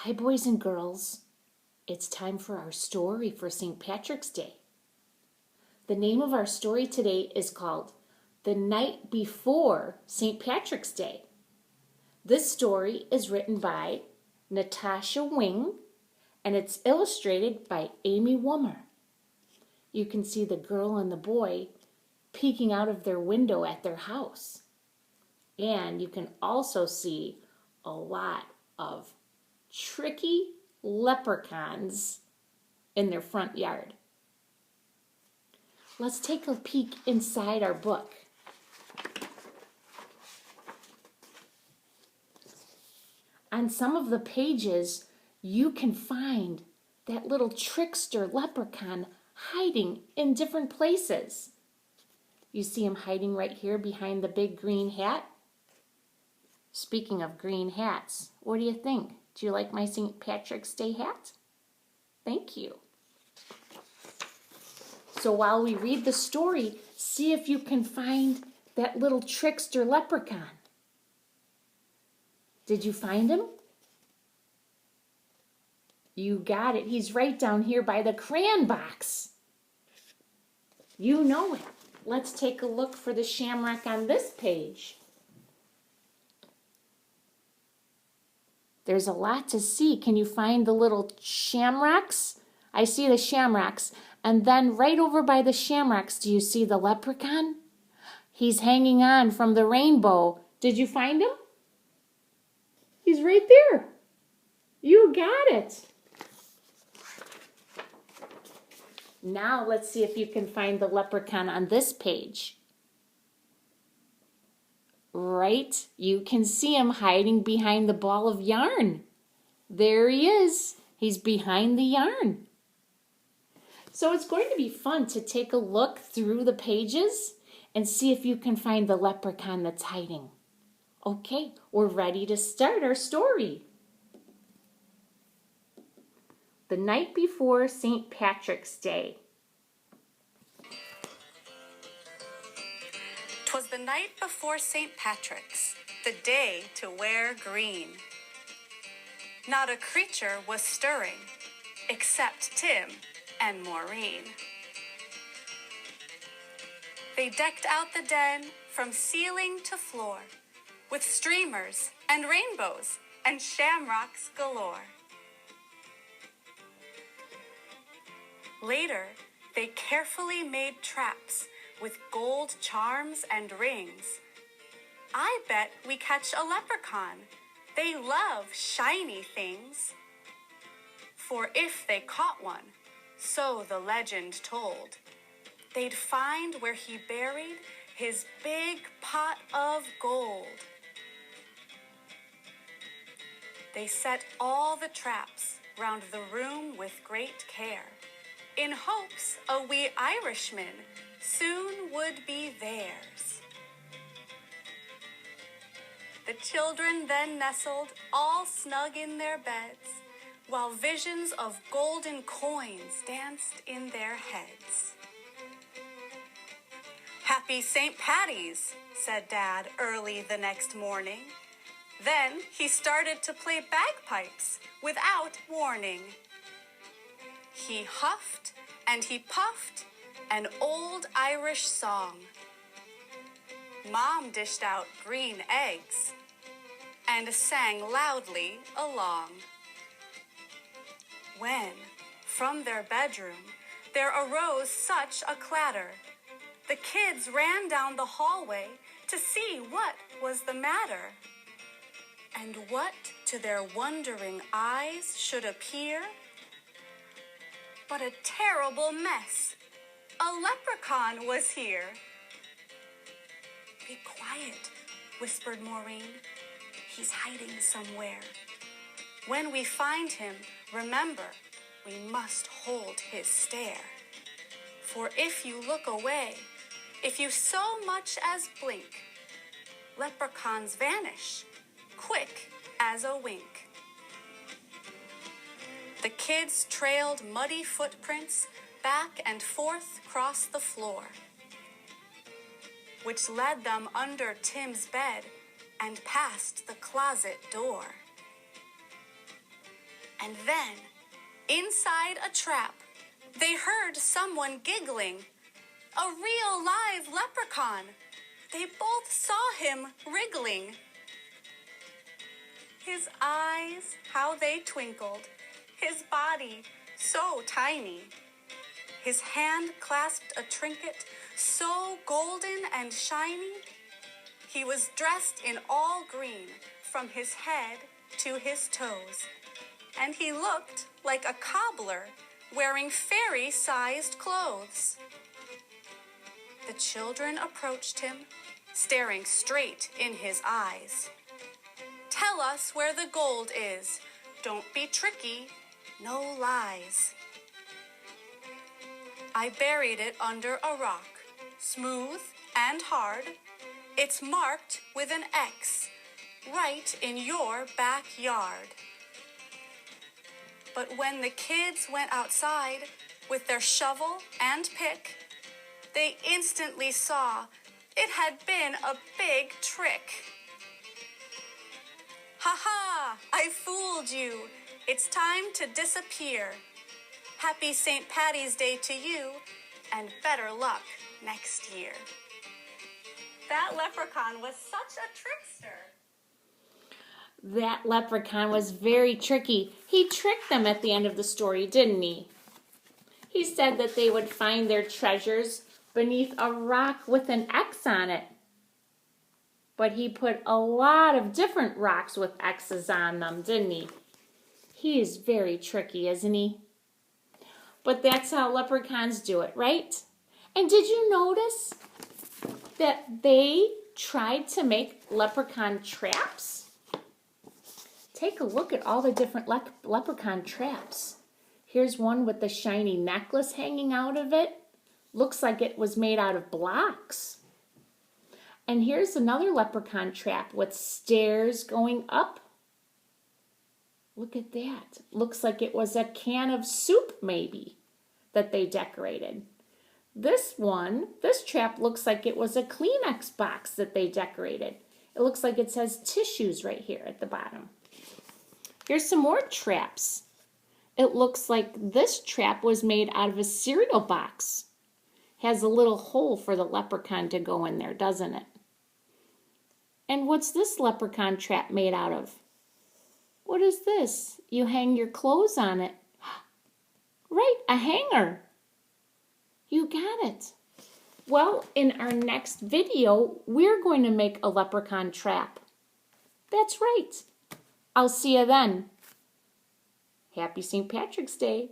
Hi, boys and girls. It's time for our story for St. Patrick's Day. The name of our story today is called The Night Before St. Patrick's Day. This story is written by Natasha Wing and it's illustrated by Amy Wummer. You can see the girl and the boy peeking out of their window at their house. And you can also see a lot of tricky leprechauns in their front yard. Let's take a peek inside our book. On some of the pages, you can find that little trickster leprechaun hiding in different places. You see him hiding right here behind the big green hat. Speaking of green hats, what do you think? Do you like my St. Patrick's Day hat? Thank you. So while we read the story, see if you can find that little trickster leprechaun. Did you find him? You got it. He's right down here by the crayon box. You know it. Let's take a look for the shamrock on this page. There's a lot to see. Can you find the little shamrocks? I see the shamrocks. And then right over by the shamrocks, do you see the leprechaun? He's hanging on from the rainbow. Did you find him? He's right there. You got it. Now let's see if you can find the leprechaun on this page. Right, you can see him hiding behind the ball of yarn. There he is. He's behind the yarn. So it's going to be fun to take a look through the pages and see if you can find the leprechaun that's hiding. Okay, we're ready to start our story. The night before St. Patrick's Day. 'Twas the night before St. Patrick's, the day to wear green. Not a creature was stirring, except Tim and Maureen. They decked out the den from ceiling to floor, with streamers and rainbows and shamrocks galore. Later, they carefully made traps with gold charms and rings. I bet we catch a leprechaun. They love shiny things. For if they caught one, so the legend told, they'd find where he buried his big pot of gold. They set all the traps round the room with great care, in hopes a wee Irishman soon would be theirs. The children then nestled all snug in their beds, while visions of golden coins danced in their heads. Happy St. Patty's, said Dad early the next morning. Then he started to play bagpipes without warning. He huffed and he puffed an old Irish song. Mom dished out green eggs and sang loudly along. When, from their bedroom, there arose such a clatter, the kids ran down the hallway to see what was the matter. And what to their wondering eyes should appear but a terrible mess. A leprechaun was here. Be quiet, whispered Maureen. He's hiding somewhere. When we find him, remember, we must hold his stare. For if you look away, if you so much as blink, leprechauns vanish, quick as a wink. The kids trailed muddy footprints back and forth across the floor, which led them under Tim's bed and past the closet door. And then, inside a trap, they heard someone giggling. A real live leprechaun. They both saw him wriggling. His eyes, how they twinkled. His body, so tiny. His hand clasped a trinket so golden and shiny. He was dressed in all green from his head to his toes. And he looked like a cobbler wearing fairy-sized clothes. The children approached him, staring straight in his eyes. Tell us where the gold is. Don't be tricky, no lies. I buried it under a rock, smooth and hard. It's marked with an X, right in your backyard. But when the kids went outside with their shovel and pick, they instantly saw it had been a big trick. Ha ha! I fooled you. It's time to disappear. Happy St. Patty's Day to you, and better luck next year. That leprechaun was such a trickster. That leprechaun was very tricky. He tricked them at the end of the story, didn't he? He said that they would find their treasures beneath a rock with an X on it. But he put a lot of different rocks with X's on them, didn't he? He is very tricky, isn't he? But that's how leprechauns do it, right? And did you notice that they tried to make leprechaun traps? Take a look at all the different leprechaun traps. Here's one with the shiny necklace hanging out of it. Looks like it was made out of blocks. And here's another leprechaun trap with stairs going up. Look at that. Looks like it was a can of soup maybe that they decorated. This trap looks like it was a Kleenex box that they decorated. It looks like it says tissues right here at the bottom. Here's some more traps. It looks like this trap was made out of a cereal box. Has a little hole for the leprechaun to go in there, doesn't it? And what's this leprechaun trap made out of? What is this? You hang your clothes on it. Right, a hanger. You got it. Well, in our next video, we're going to make a leprechaun trap. That's right. I'll see you then. Happy St. Patrick's Day.